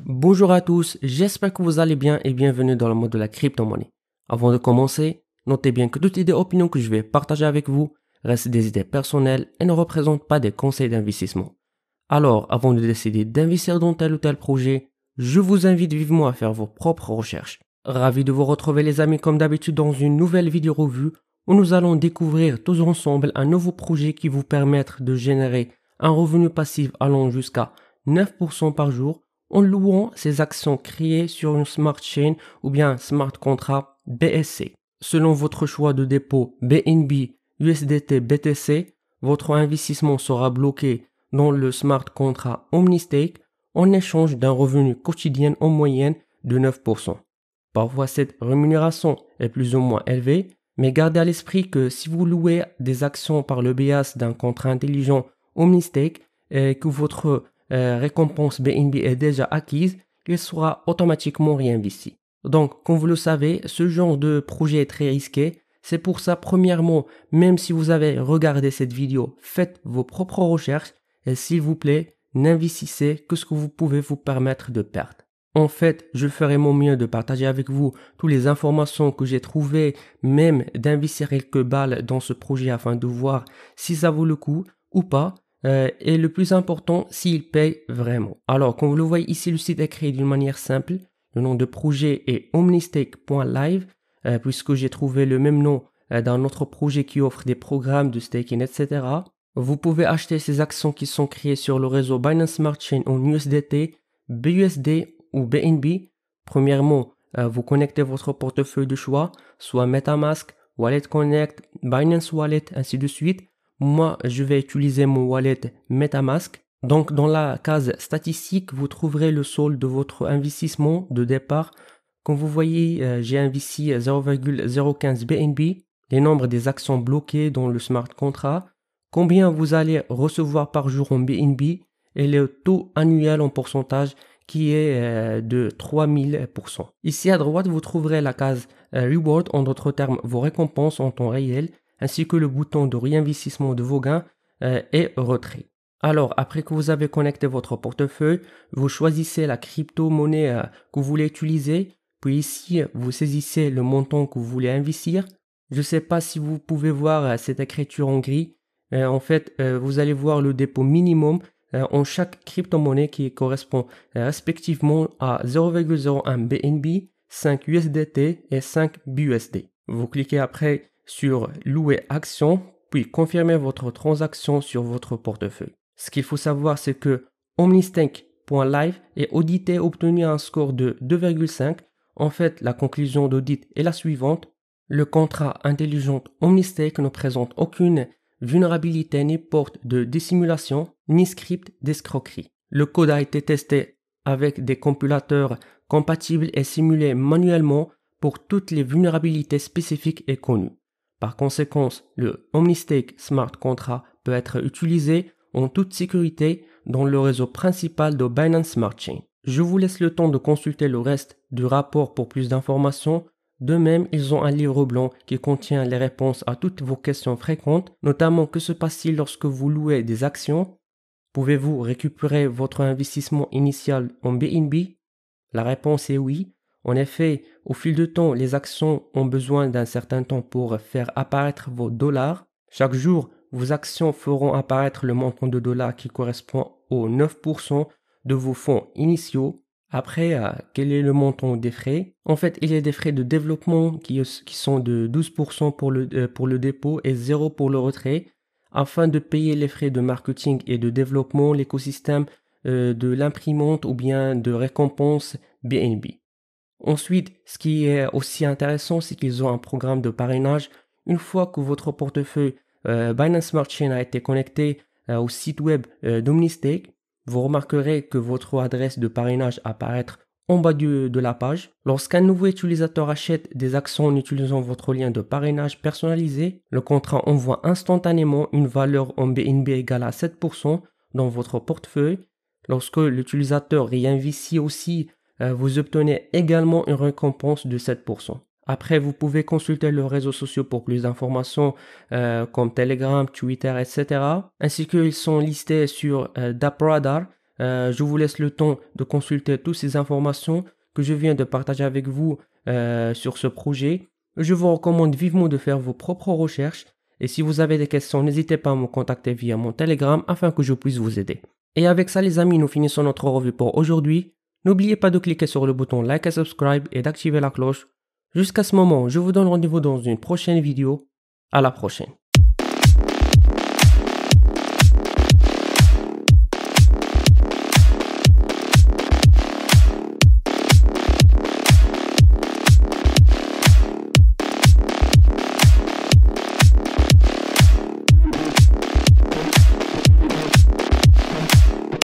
Bonjour à tous, j'espère que vous allez bien et bienvenue dans le monde de la crypto-monnaie. Avant de commencer, notez bien que toutes les opinions que je vais partager avec vous restent des idées personnelles et ne représentent pas des conseils d'investissement. Alors, avant de décider d'investir dans tel ou tel projet, je vous invite vivement à faire vos propres recherches. Ravi de vous retrouver les amis comme d'habitude dans une nouvelle vidéo revue où nous allons découvrir tous ensemble un nouveau projet qui vous permettra de générer un revenu passif allant jusqu'à 9% par jour en louant ces actions créées sur une smart chain ou bien smart contract BSC. Selon votre choix de dépôt BNB, USDT, BTC, votre investissement sera bloqué dans le smart contract OmniStake en échange d'un revenu quotidien en moyenne de 9%. Parfois cette rémunération est plus ou moins élevée, mais gardez à l'esprit que si vous louez des actions par le biais d'un contrat intelligent OmniStake et que votre récompense BNB est déjà acquise, il sera automatiquement réinvesti. Donc, comme vous le savez, ce genre de projet est très risqué. C'est pour ça, premièrement, même si vous avez regardé cette vidéo, faites vos propres recherches et s'il vous plaît, n'investissez que ce que vous pouvez vous permettre de perdre. En fait, je ferai mon mieux de partager avec vous toutes les informations que j'ai trouvées, même d'investir quelques balles dans ce projet afin de voir si ça vaut le coup ou pas. Et le plus important, s'il paye vraiment. Alors, comme vous le voyez ici, le site est créé d'une manière simple. Le nom de projet est omnistake.live, puisque j'ai trouvé le même nom d'un autre projet qui offre des programmes de staking, etc. Vous pouvez acheter ces actions qui sont créées sur le réseau Binance Smart Chain en USDT, BUSD ou BNB. Premièrement, vous connectez votre portefeuille de choix, soit MetaMask, Wallet Connect, Binance Wallet, ainsi de suite. Moi, je vais utiliser mon wallet MetaMask. Donc, dans la case statistique, vous trouverez le solde de votre investissement de départ. Comme vous voyez, j'ai investi 0,015 BNB, les nombres des actions bloquées dans le smart contract, combien vous allez recevoir par jour en BNB et le taux annuel en pourcentage qui est de 3000%. Ici à droite, vous trouverez la case Reward, en d'autres termes, vos récompenses en temps réel, ainsi que le bouton de réinvestissement de vos gains et retrait. Alors, après que vous avez connecté votre portefeuille, vous choisissez la crypto-monnaie que vous voulez utiliser, puis ici, vous saisissez le montant que vous voulez investir. Je ne sais pas si vous pouvez voir cette écriture en gris. En fait, vous allez voir le dépôt minimum en chaque crypto-monnaie qui correspond respectivement à 0,01 BNB, 5 USDT et 5 BUSD. Vous cliquez après sur louer action, puis confirmez votre transaction sur votre portefeuille. Ce qu'il faut savoir, c'est que omnistake.live est audité et obtenu un score de 2,5. En fait, la conclusion d'audit est la suivante. Le contrat intelligent OmniStake ne présente aucune vulnérabilité ni porte de dissimulation, ni script d'escroquerie. Le code a été testé avec des compilateurs compatibles et simulé manuellement pour toutes les vulnérabilités spécifiques et connues. Par conséquent, le OmniStake Smart Contract peut être utilisé en toute sécurité dans le réseau principal de Binance Smart Chain. Je vous laisse le temps de consulter le reste du rapport pour plus d'informations. De même, ils ont un livre blanc qui contient les réponses à toutes vos questions fréquentes, notamment que se passe-t-il lorsque vous louez des actions? Pouvez-vous récupérer votre investissement initial en BNB? La réponse est oui. En effet, au fil du temps, les actions ont besoin d'un certain temps pour faire apparaître vos dollars. Chaque jour, vos actions feront apparaître le montant de dollars qui correspond aux 9% de vos fonds initiaux. Après, quel est le montant des frais? En fait, il y a des frais de développement qui sont de 12% pour le dépôt et 0 pour le retrait, afin de payer les frais de marketing et de développement, l'écosystème de l'imprimante ou bien de récompense BNB. Ensuite, ce qui est aussi intéressant, c'est qu'ils ont un programme de parrainage. Une fois que votre portefeuille Binance Smart Chain a été connecté au site web d'OmniStake, vous remarquerez que votre adresse de parrainage apparaît en bas de la page. Lorsqu'un nouveau utilisateur achète des actions en utilisant votre lien de parrainage personnalisé, le contrat envoie instantanément une valeur en BNB égale à 7% dans votre portefeuille. Lorsque l'utilisateur réinvestit aussi, vous obtenez également une récompense de 7%. Après, vous pouvez consulter leurs réseaux sociaux pour plus d'informations comme Telegram, Twitter, etc. Ainsi qu'ils sont listés sur DappRadar. Je vous laisse le temps de consulter toutes ces informations que je viens de partager avec vous sur ce projet. Je vous recommande vivement de faire vos propres recherches. Et si vous avez des questions, n'hésitez pas à me contacter via mon Telegram afin que je puisse vous aider. Et avec ça, les amis, nous finissons notre revue pour aujourd'hui. N'oubliez pas de cliquer sur le bouton like et subscribe et d'activer la cloche. Jusqu'à ce moment, je vous donne rendez-vous dans une prochaine vidéo. À la prochaine.